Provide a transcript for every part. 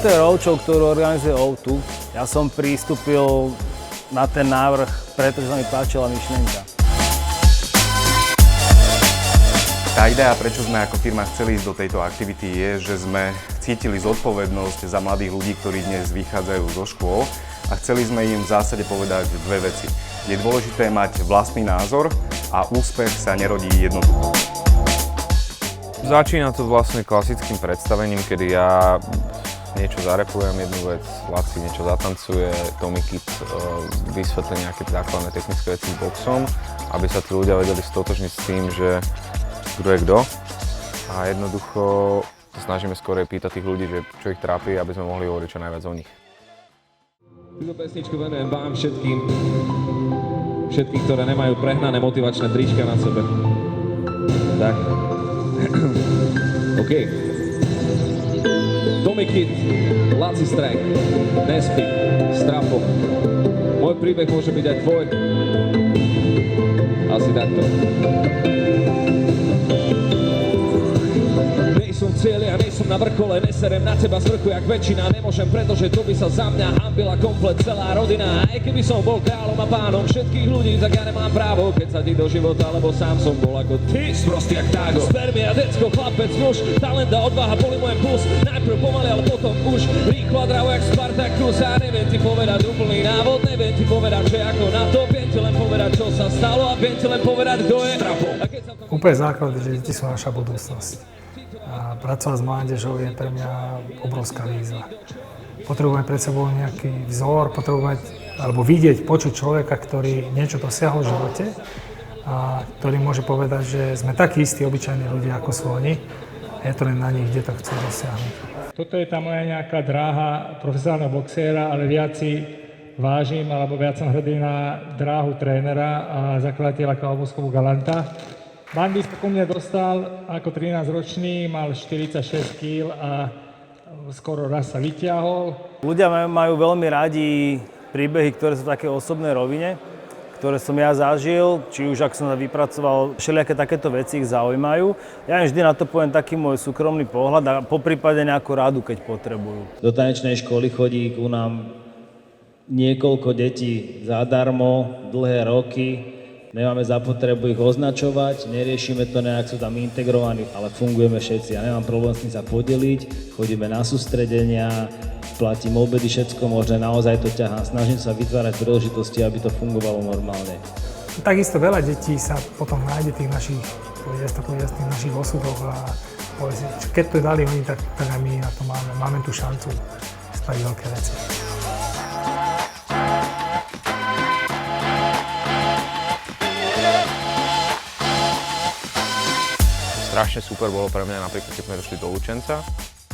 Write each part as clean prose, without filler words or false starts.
to je roadshow, ktorú organizuje O2. Ja som pristúpil na ten návrh, pretože sa mi páčila myšlienka. Tá idea, prečo sme ako firma chceli ísť do tejto aktivity, je, že sme cítili zodpovednosť za mladých ľudí, ktorí dnes vychádzajú zo škôl a chceli sme im v zásade povedať dve veci. Je dôležité mať vlastný názor a úspech sa nerodí jednoducho. Začína to vlastne klasickým predstavením, kedy ja niečo zarepujem, jednu vec, Laci niečo zatancuje, Tommy Kid vysvetlí nejaké základné technické veci s boxom, aby sa tí ľudia vedeli stotožniť s tým, že kto je kto. A jednoducho snažíme skôr pýtať tých ľudí, že čo ich trápi, aby sme mohli hovoriť čo najviac o nich. Túto pesničku venujem vám všetkým, ktoré nemajú prehnané motivačné trička na sebe. Tak. OK. Tommy Kid, Laci Strike, Nespi, Strapo. Môj príbeh môže byť aj tvoj. Asi takto. Som cieľ, ja nejsom na vrchole, neserem na teba z vrchu jak väčšina. Nemôžem, pretože to by sa za mňa hambila komplet celá rodina. Aj keby som bol kráľom a pánom všetkých ľudí, tak ja nemám právo, keď sa ti do života, lebo sám som bol ako ty, sprostý jak tágo. Spermia, decko, chlapec, muž, talent a odvaha boli moje plus. Najprv pomaly, ale potom už rýchlo a draho jak Spartacus. A neviem ti povedať úplný návod, neviem ti povedať, že ako na to. Viem ti len povedať, čo sa stalo a viem ti len povedať, kto je Strapo. Úplne základ, že deti sú naša budúcnosť. A pracovať s mládežou je pre mňa obrovská výzva. Potrebujeme pred sebou nejaký vzor, potrebujeme alebo vidieť, počuť človeka, ktorý niečo dosiahol v živote a ktorý môže povedať, že sme takí istí obyčajní ľudia, ako sú oni a je to len na nich, kde to chcú dosiahnuť. Toto je tá moja nejaká dráha profesionálneho boxéra, ale viac si vážim alebo viac som hrdý na dráhu trénera a zakladateľa Kalbovského Galanta. Bandit po mne dostal ako 13-ročný, mal 46 kg a skoro raz sa vyťahol. Ľudia majú veľmi radi príbehy, ktoré sú v takej osobnej rovine, ktoré som ja zažil, či už ak som vypracoval, všelijaké takéto veci ich zaujímajú. Ja im vždy na to poviem taký môj súkromný pohľad a poprípade nejakú radu, keď potrebujú. Do tanečnej školy chodí ku nám niekoľko detí zadarmo, dlhé roky. Nemáme za potrebu ich označovať, neriešime to nejak, sú tam integrovaní, ale fungujeme všetci. Ja nemám problém s tým sa podeliť, chodíme na sústredenia, platím obedy, všetko možné, naozaj to ťahám. Snažím sa vytvárať príležitosti, aby to fungovalo normálne. Takisto veľa detí sa potom nájde tých našich osudoch a povedzí, keď to dali oni, tak aj my na to máme. Máme tú šancu spraviť veľké veci. Strašne super bolo pre mňa napríklad, keď sme došli do Lučenca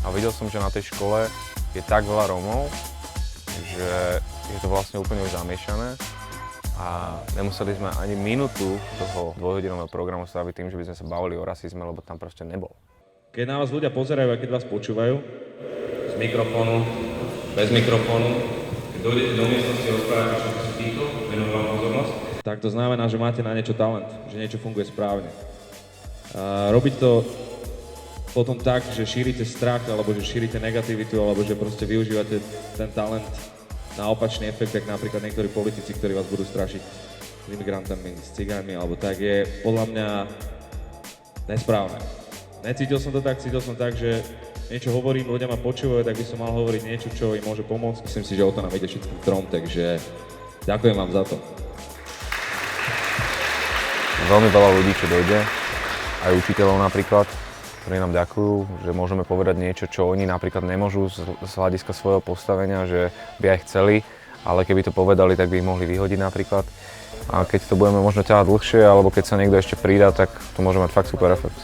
a videl som, že na tej škole je tak veľa Rómov, že je to vlastne úplne už zamiešané a nemuseli sme ani minútu toho dvojhodinového programu staviť tým, že by sme sa bavili o rasizme, lebo tam proste nebol. Keď na vás ľudia pozerajú a keď vás počúvajú, z mikrofónu, bez mikrofónu, keď dojdete do miestnosti rozprávať, čo si títo, venujú vám pozornosť, tak to znamená, že máte na niečo talent, že niečo funguje správne. A robiť to potom tak, že šírite strach, alebo že šírite negativitu, alebo že proste využívate ten talent na opačný efekt, tak napríklad niektorí politici, ktorí vás budú strašiť s imigrantami, s cigánmi, alebo tak, je podľa mňa nesprávne. Necítil som to tak, cítil som tak, že niečo hovorím, ľudia ma počúvajú, tak by som mal hovoriť niečo, čo im môže pomôcť. Myslím si, že o to nám ide všetkým trom, takže ďakujem vám za to. Veľmi veľa ľudí, čo dojde, aj učiteľov napríklad, ktorí nám ďakujú, že môžeme povedať niečo, čo oni napríklad nemôžu z hľadiska svojho postavenia, že by aj chceli, ale keby to povedali, tak by ich mohli vyhodiť napríklad. A keď to budeme možno ťahať dlhšie, alebo keď sa niekto ešte pridá, tak to môže mať fakt super efekt.